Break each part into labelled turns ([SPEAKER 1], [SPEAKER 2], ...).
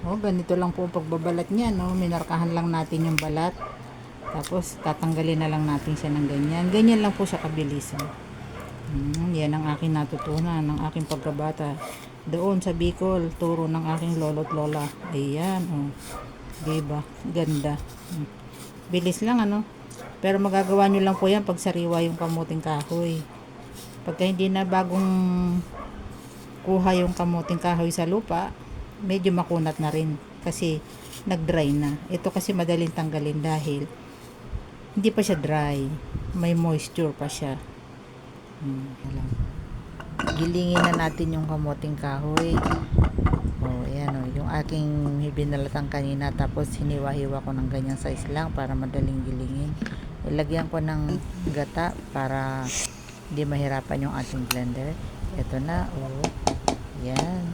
[SPEAKER 1] Oh, ganito lang po ang pagbabalat niya, no? Minarkahan lang natin yung balat. Tapos, tatanggalin na lang natin siya ng ganyan. Ganyan lang po siya kabilis. Oh. Yan ang aking natutunan ng aking pagkabata. Doon sa Bicol, turo ng aking lolo't lola. Ayan, oh. Diba? Ganda. Bilis lang, ano? Pero magagawa nyo lang po yan pag sariwa yung kamuting kahoy. Pagka hindi na bagong kuha yung kamuting kahoy sa lupa, medyo makunat na rin kasi nag-dry na. Ito kasi madaling tanggalin dahil hindi pa siya dry. May moisture pa siya. Alam. Gilingin na natin yung kamuting kahoy. Oh, ayan oh, yung aking binalatang kanina tapos hiniwa-hiwa ko ng ganyang size lang para madaling gilingin. Ilagyan ko ng gata para hindi mahirapan yung ating blender. Ito na, oh. Yan.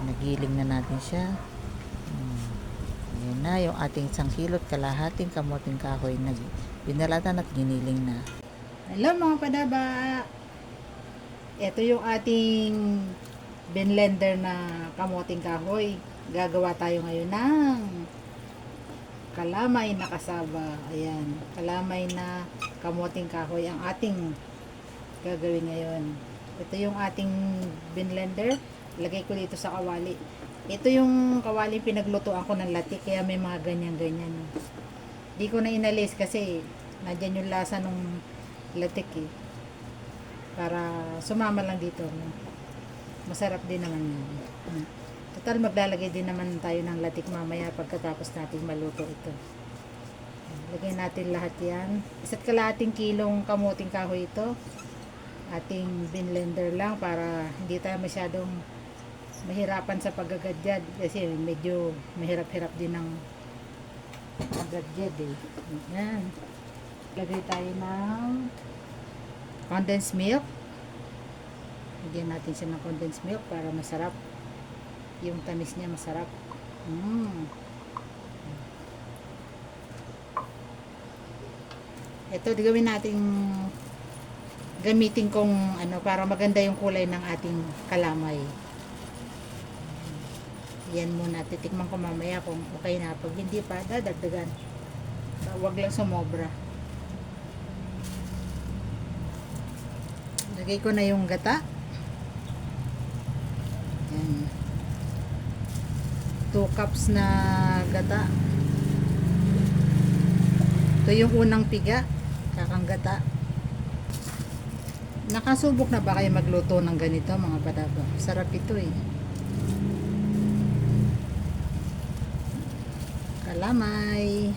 [SPEAKER 1] Nagiling na natin siya. Yan na yung ating 1 kilot kalahating kamuting kahoy na binalatan at giniling na. Hello mga padaba! Ito yung ating binlender na kamuting kahoy. Gagawa tayo ngayon ng kalamay na kasaba. Ayan, kalamay na kamuting kahoy ang ating gagawin ngayon. Ito yung ating binlender. Lagay ko dito sa kawali. Ito yung kawali pinaglutuan ko ng latik kaya may mga ganyan-ganyan. Di ko na inalis kasi nandyan yung lasa ng latik eh. Para sumama lang dito. Masarap din naman yun. Total maglalagay din naman tayo ng latik mamaya pagkatapos natin maluto ito. Lagay natin lahat yan. 1 kilong kamuting kahoy ito. Ating binlender lang para hindi tayo masyadong mahirapan sa pagagadyad kasi medyo mahirap-hirap din ng pagagadyad eh. Yan. Lagay tayo ng condensed milk. Lagyan natin siya ng condensed milk para masarap. Yung tamis niya masarap. Ito, gawin natin gamitin kong ano para maganda yung kulay ng ating kalamay. Yan muna, titikman ko mamaya kung okay na. Pag hindi pa, dadagdagan. Huwag lang sumobra. Lagay ko na yung gata. Yan. 2 cups na gata. Ito yung unang piga. Kakang gata. Nakasubok na ba kayo magluto ng ganito mga padaba? Sarap ito eh. Kalamay.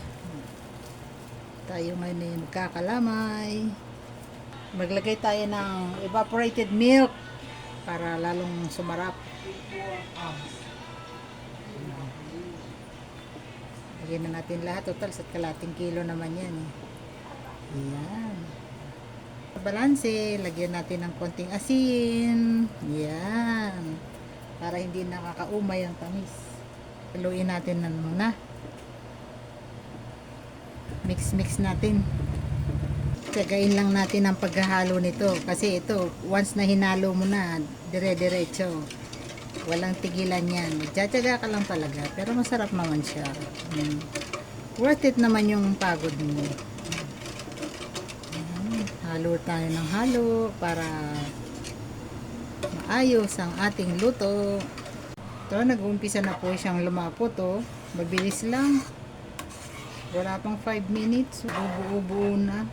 [SPEAKER 1] Tayo ngayon ay magkakalamay. Maglagay tayo ng evaporated milk para lalong sumarap. Lagyan na natin lahat. Total, sa 1 kilo naman yan eh. Ayan. Balanse, lagyan natin ng konting asin. Ayan. Para hindi nakakaumay ang tamis. Haluin natin na muna. Mix natin. Tsagain lang natin ang paghahalo nito. Kasi ito, once na hinalo mo na, dire-diretso. Walang tigilan yan. Tsatsaga ka lang talaga. Pero masarap naman siya. Worth it naman yung pagod mo. Halo tayo ng halo para maayos ang ating luto. Ito, nag-uumpisa na po siyang lumapot. Oh. Mabilis lang. Wala pang 5 minutes. Ubo-ubo na.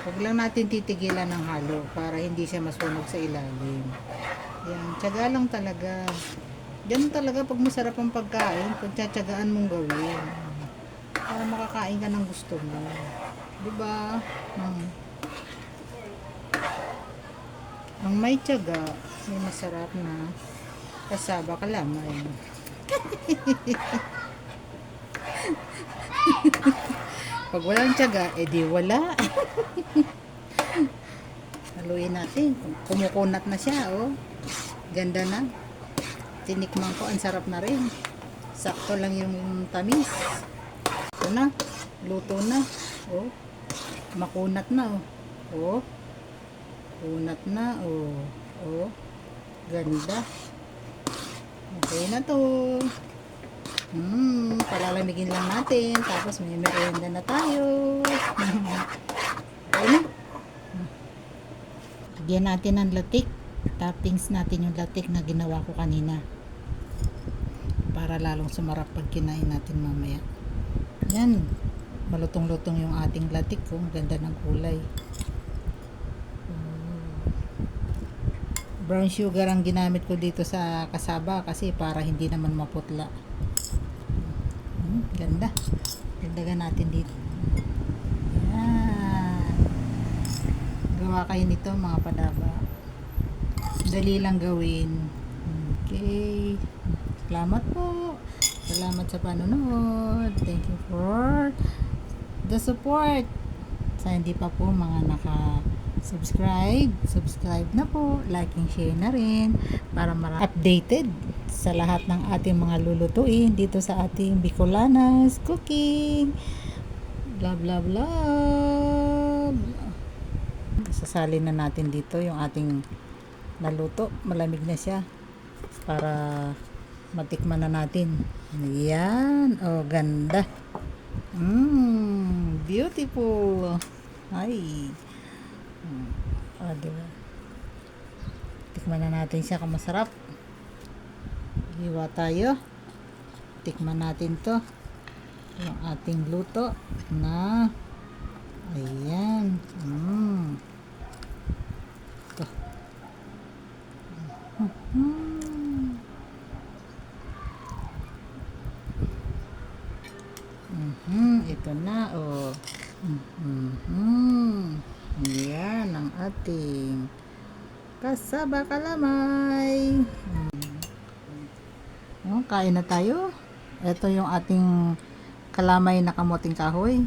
[SPEAKER 1] Huwag lang natin titigilan ng halo para hindi siya masunog sa ilalim. Yan. Tiyaga lang talaga. Yan talaga pag masarap ang pagkain. Pag tiyatsagaan mong gawin. Para makakain ka ng gusto mo. Diba? Ang may tiyaga, may masarap na kasaba kalamay. Pag walang tiyaga, edi wala. Haluin natin. Kumukunat na siya, oh. Ganda na. Tinikman ko, ang sarap na rin. Sakto lang yung tamis. Ito na. Luto na. Oh. Makunat na, oh. Oh. Kunat na, oh. Oh. Ganda. Okay na to. Palalamigin lang natin. Tapos may merienda na tayo. Okay na. Lagyan natin ng latik. Toppings natin yung latik na ginawa ko kanina. Para lalong sumarap pag kinain natin mamaya. Yan. Malutong-lutong yung ating latik. Oh. Ganda ng kulay. Brown sugar ang ginamit ko dito sa kasaba kasi para hindi naman maputla. Ganda. Dagdagan natin dito. Yan. Gawa kayo nito mga padaba. Dali lang gawin. Okay. Salamat po. Salamat sa panonood. Thank you for the support. Sa hindi pa po mga subscribe na po, like and share na rin para updated sa lahat ng ating mga lulutuin dito sa ating Bicolanas Cooking. Blah blah blah. Sasalin na natin dito yung ating naluto. Malamig na siya para matikman na natin. Yan. Oh, ganda. Beautiful. Ay. Diba? Tikman na natin siya kung masarap. Hiwa tayo. Tikman natin to. Yung ating luto na ayan. Ito. Ito na, oh. Yan ang ating kasaba kalamay. Kain na tayo. Ito yung ating kalamay na kamuting kahoy.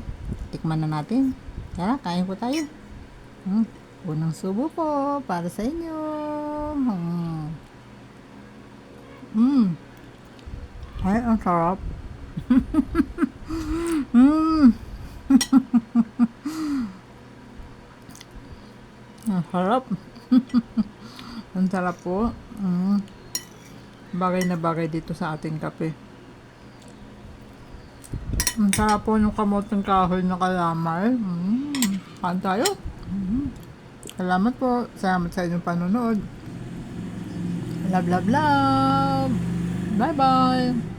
[SPEAKER 1] Tikman na natin. Tara, kain po tayo. Unang subo po para sa inyo. Ay, ang sarap. Ang sarap. Ang sarap po. Bagay na bagay dito sa ating kape. Ang sarap po yung kamuting kahoy na kalamay. Kain tayo. Salamat po. Salamat sa inyong panonood. Love, love, love. Bye-bye.